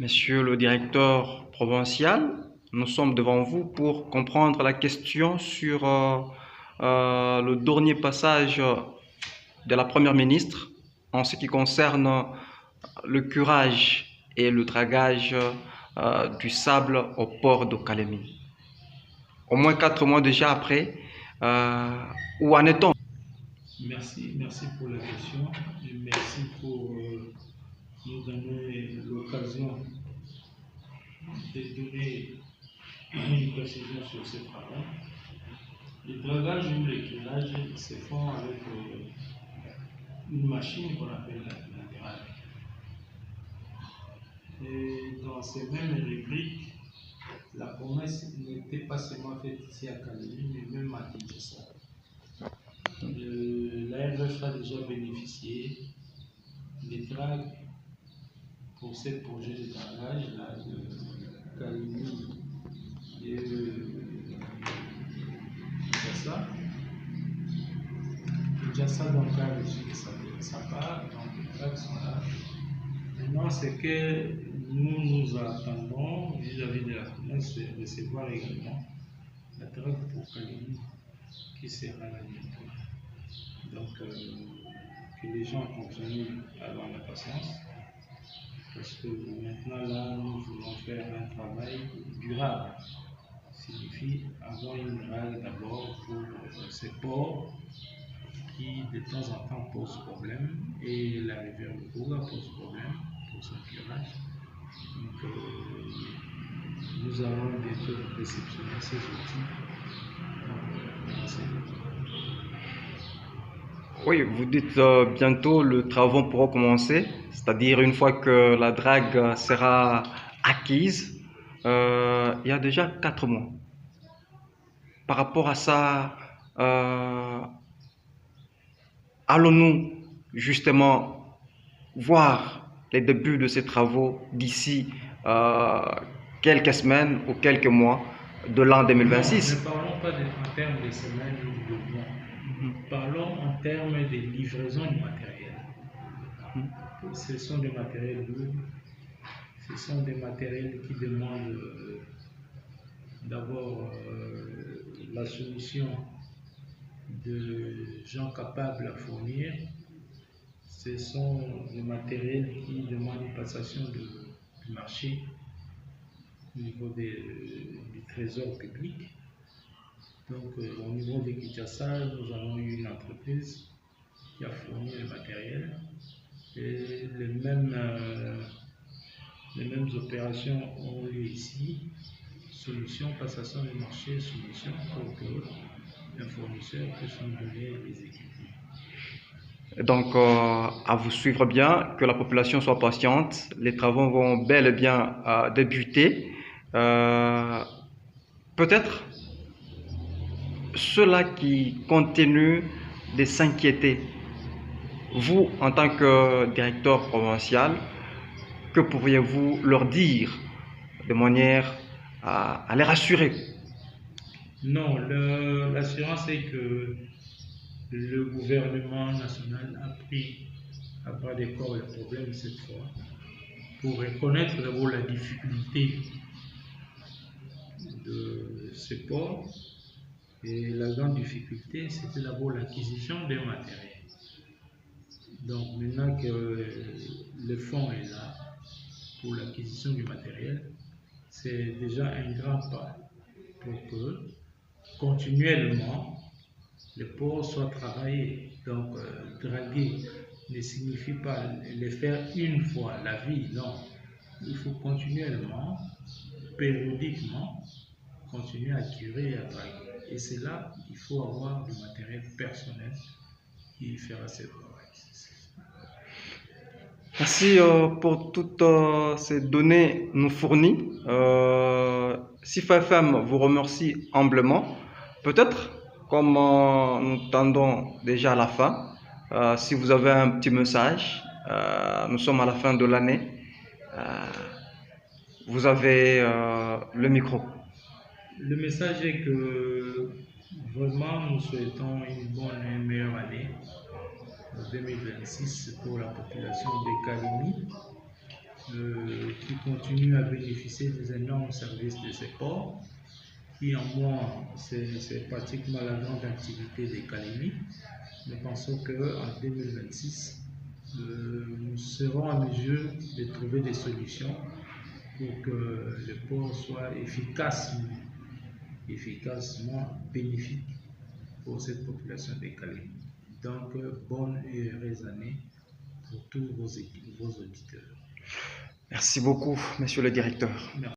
Monsieur le directeur provincial, nous sommes devant vous pour comprendre la question sur le dernier passage de la Première ministre en ce qui concerne le curage et le dragage du sable au port de Calémie. Au moins 4 mois déjà après, où en est-on? Merci pour la question et merci pour nous donner l'occasion de donner une précision sur ces travaux. Le dragage ou l'éclairage se font avec une machine qu'on appelle la drague. Et dans ces mêmes rubriques, la promesse n'était pas seulement faite ici à Calémie, mais même à Kinshasa. La RF a déjà bénéficié des dragues pour ces projets de dragage là, de Calémie et Kinshasa. Kinshasa donc a reçu de sa part, donc les dragues sont là. Maintenant, c'est que nous attendons vis-à-vis de la promesse de recevoir également la drague pour Calémie qui sera là bientôt. Donc, que les gens continuent à avoir la patience. Parce que maintenant, là, nous voulons faire un travail durable. Ça signifie avoir une drague d'abord pour ces ports qui, de temps en temps, posent problème. Et la rivière de Kouga pose problème pour son curage. Donc, nous allons bientôt réceptionner ces outils. Oui, vous dites bientôt le travaux pourra commencer, c'est-à-dire une fois que la drague sera acquise, il y a déjà 4 mois. Par rapport à ça, allons-nous justement voir les débuts de ces travaux d'ici quelques semaines ou quelques mois de l'an 2026? Ne parlons pas en termes de semaines ou de mois. Parlons en termes de livraison du matériel. Ce sont des matériels lourds, ce sont des matériels qui demandent d'abord la solution de gens capables à fournir. Ce sont des matériels qui demandent une passation du marché au niveau du trésor public. Donc, au niveau de Kinshasa, nous avons eu une entreprise qui a fourni le matériel et les mêmes opérations ont lieu ici. Solution, passation du marché, solution pour que un fournisseur puisse nous donner les équipements. Donc, à vous suivre bien, que la population soit patiente. Les travaux vont bel et bien débuter. Peut-être ceux-là qui continuent de s'inquiéter, vous, en tant que directeur provincial, que pourriez-vous leur dire de manière à les rassurer? Non, l'assurance est que le gouvernement national a pris à bras le corps le problème cette fois pour reconnaître d'abord la difficulté de ce port. Et la grande difficulté, c'était d'abord l'acquisition d'un matériel. Donc maintenant que le fonds est là pour l'acquisition du matériel, c'est déjà un grand pas pour que continuellement le port soit travaillé. Donc draguer ne signifie pas le faire une fois la vie, non. Il faut continuellement, périodiquement, continuer à curer et à draguer. Et c'est là qu'il faut avoir du matériel personnel qui fera ce travail. Merci pour toutes ces données nous fournies. Sifa FM vous remercie humblement. Peut-être, comme nous tendons déjà à la fin, si vous avez un petit message, nous sommes à la fin de l'année, vous avez le micro. Le message est que vraiment nous souhaitons une bonne et meilleure année 2026 pour la population de Calémie. qui continuent à bénéficier des énormes services de ces ports, qui en moins, c'est pratiquement la grande activité des Calémie. Nous pensons qu'en 2026, nous serons en mesure de trouver des solutions pour que le port soit efficacement bénéfique pour cette population des Calémie. Donc, bonne et heureuse année pour tous vos auditeurs. Merci beaucoup, monsieur le directeur. Merci.